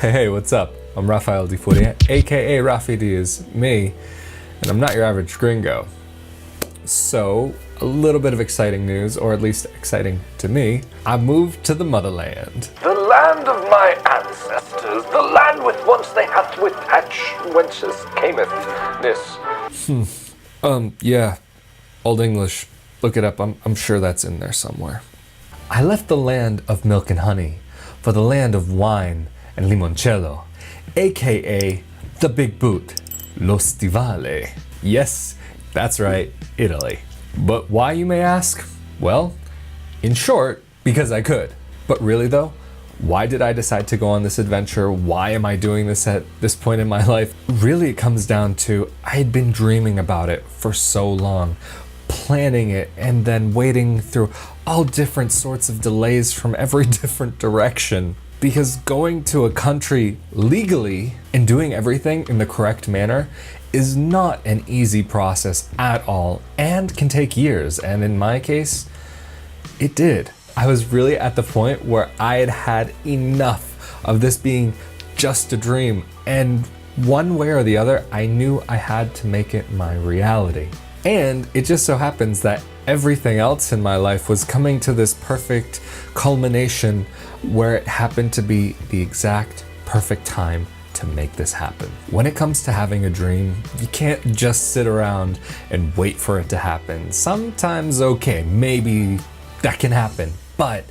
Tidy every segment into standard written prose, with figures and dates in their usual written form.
Hey, what's up? I'm Rafael Di Furia, aka Rafi D is me, and I'm not your average gringo. So, a little bit of exciting news, or at least exciting to me. I moved to the motherland. The land of my ancestors, the land with once they hath with hatch wenches cameth this. Yeah, Old English. Look it up, I'm sure that's in there somewhere. I left the land of milk and honey for the land of wine and limoncello, aka the big boot, lo stivale. Yes, that's right, Italy. But why, you may ask? Well, in short, because I could. But really though, why did I decide to go on this adventure? Why am I doing this at this point in my life? Really, it comes down to I had been dreaming about it for so long, planning it and then waiting through all different sorts of delays from every different direction. Because going to a country legally and doing everything in the correct manner is not an easy process at all and can take years. And in my case, it did. I was really at the point where I had had enough of this being just a dream. And one way or the other, I knew I had to make it my reality. And it just so happens that everything else in my life was coming to this perfect culmination where it happened to be the exact perfect time to make this happen. When it comes to having a dream, you can't just sit around and wait for it to happen. Sometimes, okay, maybe that can happen, but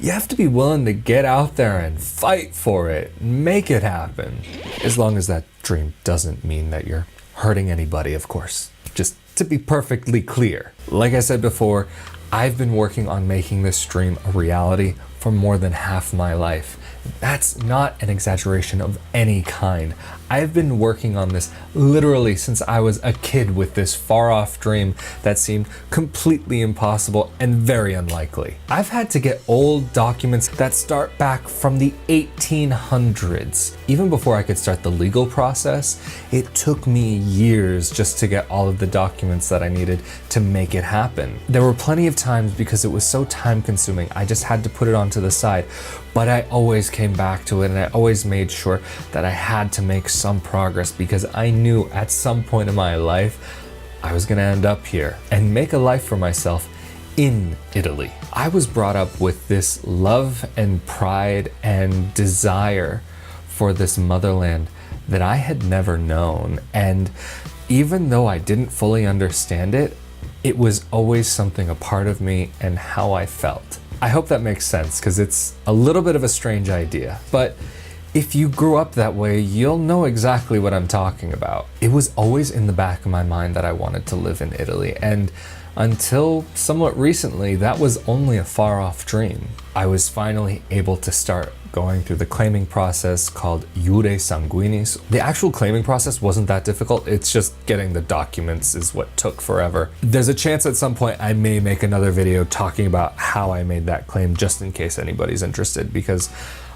you have to be willing to get out there and fight for it, make it happen. As long as that dream doesn't mean that you're hurting anybody, of course. Just to be perfectly clear. Like I said before, I've been working on making this dream a reality for more than half my life. That's not an exaggeration of any kind. I've been working on this literally since I was a kid with this far-off dream that seemed completely impossible and very unlikely. I've had to get old documents that start back from the 1800s. Even before I could start the legal process, it took me years just to get all of the documents that I needed to make it happen. There were plenty of times because it was so time-consuming, I just had to put it onto the side. But I always came back to it and I always made sure that I had to make some progress because I knew at some point in my life I was gonna end up here and make a life for myself in Italy. I was brought up with this love and pride and desire for this motherland that I had never known. And even though I didn't fully understand it, it was always something a part of me and how I felt. I hope that makes sense because it's a little bit of a strange idea, but if you grew up that way, you'll know exactly what I'm talking about. It was always in the back of my mind that I wanted to live in Italy, and until somewhat recently, that was only a far-off dream. I was finally able to start going through the claiming process called Iure Sanguinis. The actual claiming process wasn't that difficult, it's just getting the documents is what took forever. There's a chance at some point I may make another video talking about how I made that claim just in case anybody's interested, because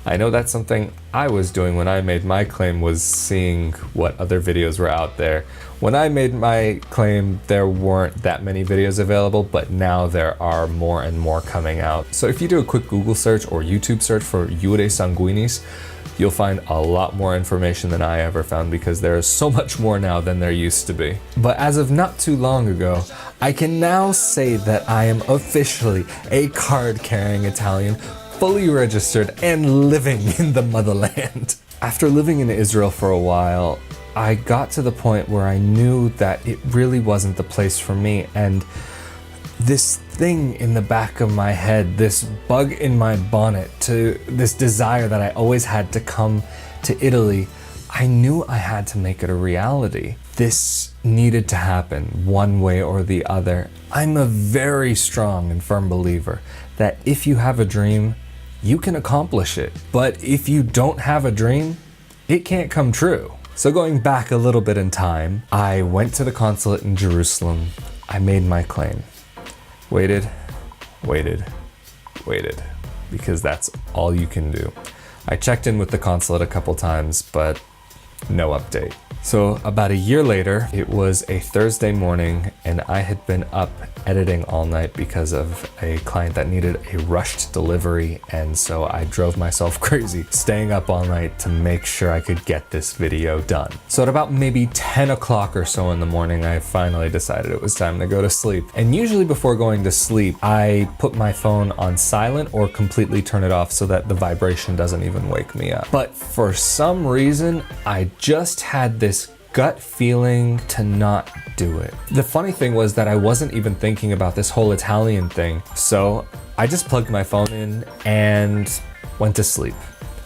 I know that's something I was doing when I made my claim, was seeing what other videos were out there. When I made my claim, there weren't that many videos available, but now there are more and more coming out. So if you do a quick Google search or YouTube search for Iure Sanguinis, you'll find a lot more information than I ever found because there is so much more now than there used to be. But as of not too long ago, I can now say that I am officially a card-carrying Italian, fully registered and living in the motherland. After living in Israel for a while, I got to the point where I knew that it really wasn't the place for me, and this thing in the back of my head, this bug in my bonnet, to this desire that I always had to come to Italy, I knew I had to make it a reality. This needed to happen one way or the other. I'm a very strong and firm believer that if you have a dream, you can accomplish it. But if you don't have a dream, it can't come true. So going back a little bit in time, I went to the consulate in Jerusalem. I made my claim. Waited, because that's all you can do. I checked in with the consulate a couple times, but no update. So about a year later, it was a Thursday morning and I had been up editing all night because of a client that needed a rushed delivery. And so I drove myself crazy, staying up all night to make sure I could get this video done. So at about maybe 10 o'clock or so in the morning, I finally decided it was time to go to sleep. And usually before going to sleep, I put my phone on silent or completely turn it off so that the vibration doesn't even wake me up. But for some reason, I just had this gut feeling to not do it. The funny thing was that I wasn't even thinking about this whole Italian thing. So I just plugged my phone in and went to sleep.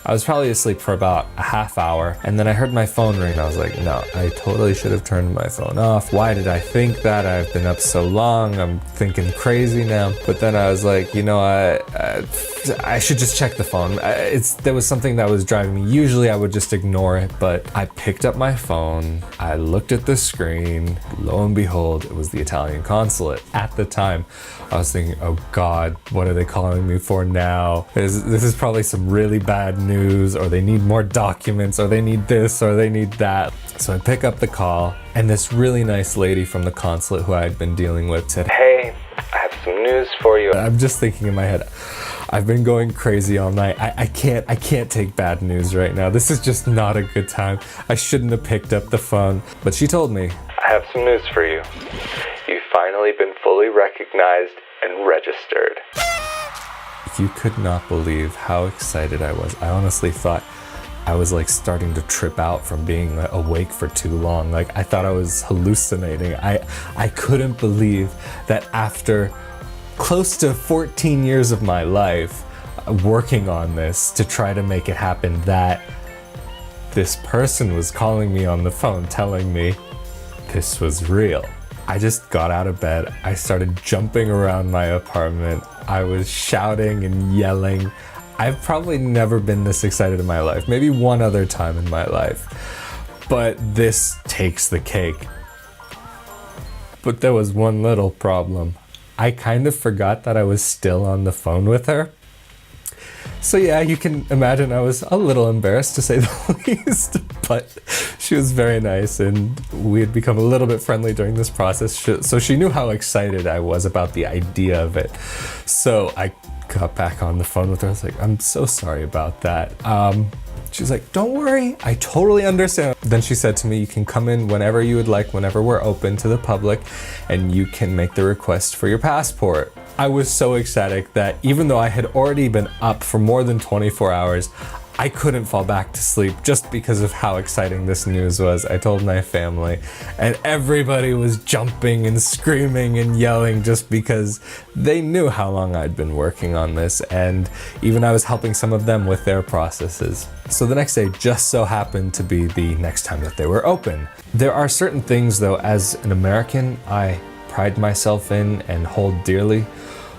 I was probably asleep for about a half hour and then I heard my phone ring. I was like, no, I totally should have turned my phone off. Why did I think that? I've been up so long. I'm thinking crazy now. But then I was like, you know, I should just check the phone. There was something that was driving me. Usually I would just ignore it, but I picked up my phone. I looked at the screen. Lo and behold, it was the Italian consulate. At the time, I was thinking, oh God, what are they calling me for now? This is probably some really bad news, or they need more documents, or they need this, or they need that. So I pick up the call, and this really nice lady from the consulate who I had been dealing with said, hey, I have some news for you. I'm just thinking in my head, I've been going crazy all night. I can't take bad news right now. This is just not a good time. I shouldn't have picked up the phone. But she told me, I have some news for you. You've finally been fully recognized and registered. You could not believe how excited I was. I honestly thought I was like starting to trip out from being awake for too long. Like I thought I was hallucinating. I couldn't believe that after close to 14 years of my life working on this to try to make it happen, that this person was calling me on the phone telling me this was real. I just got out of bed. I started jumping around my apartment. I was shouting and yelling. I've probably never been this excited in my life. Maybe one other time in my life. But this takes the cake. But there was one little problem. I kind of forgot that I was still on the phone with her. So yeah, you can imagine I was a little embarrassed, to say the least, but she was very nice and we had become a little bit friendly during this process. So she knew how excited I was about the idea of it. So I got back on the phone with her. I was like, I'm so sorry about that. She's like, don't worry, I totally understand. Then she said to me, you can come in whenever you would like, whenever we're open to the public, and you can make the request for your passport. I was so ecstatic that even though I had already been up for more than 24 hours, I couldn't fall back to sleep just because of how exciting this news was. I told my family and everybody was jumping and screaming and yelling just because they knew how long I'd been working on this, and even I was helping some of them with their processes. So the next day just so happened to be the next time that they were open. There are certain things though, as an American, I pride myself in and hold dearly.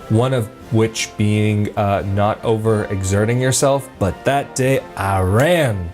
One of which being not overexerting yourself. But that day I ran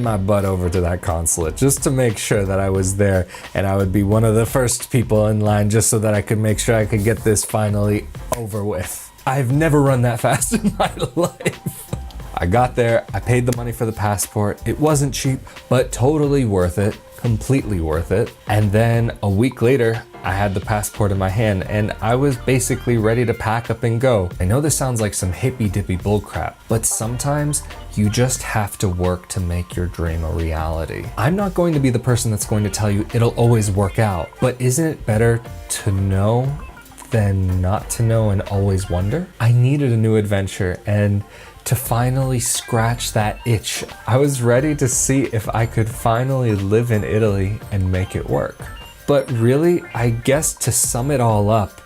my butt over to that consulate just to make sure that I was there and I would be one of the first people in line, just so that I could make sure I could get this finally over with. I've never run that fast in my life. I got there, I paid the money for the passport. It wasn't cheap, but totally worth it. Completely worth it. And then a week later, I had the passport in my hand and I was basically ready to pack up and go. I know this sounds like some hippy dippy bullcrap, but sometimes you just have to work to make your dream a reality. I'm not going to be the person that's going to tell you it'll always work out, but isn't it better to know than not to know and always wonder? I needed a new adventure, and to finally scratch that itch, I was ready to see if I could finally live in Italy and make it work. But really, I guess to sum it all up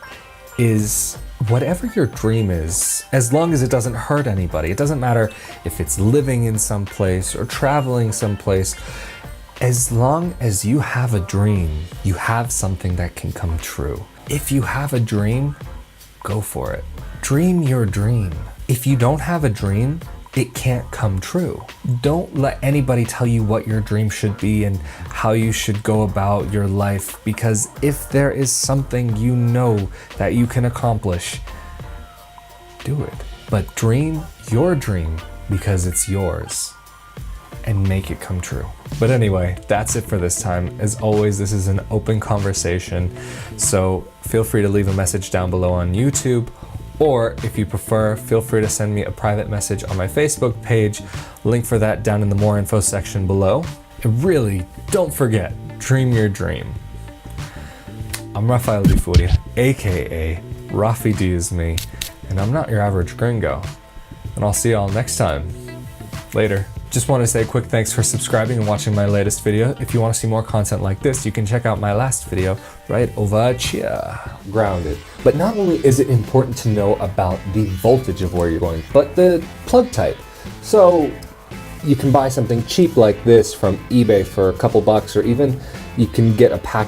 is whatever your dream is, as long as it doesn't hurt anybody, it doesn't matter if it's living in some place or traveling someplace, as long as you have a dream, you have something that can come true. If you have a dream, go for it. Dream your dream. If you don't have a dream, it can't come true. Don't let anybody tell you what your dream should be and how you should go about your life, because if there is something you know that you can accomplish, do it. But dream your dream because it's yours. and make it come true. But anyway, that's it for this time. As always, this is an open conversation, so feel free to leave a message down below on YouTube, or if you prefer, feel free to send me a private message on my Facebook page. Link for that down in the more info section below. And really, don't forget, dream your dream. I'm Rafael Di Furia, aka Rafi D is me, and I'm not your average gringo. And I'll see y'all next time. Later. Just want to say a quick thanks for subscribing and watching my latest video. If you want to see more content like this, you can check out my last video right over here. Grounded. But not only is it important to know about the voltage of where you're going, but the plug type. So you can buy something cheap like this from eBay for a couple bucks, or even you can get a pack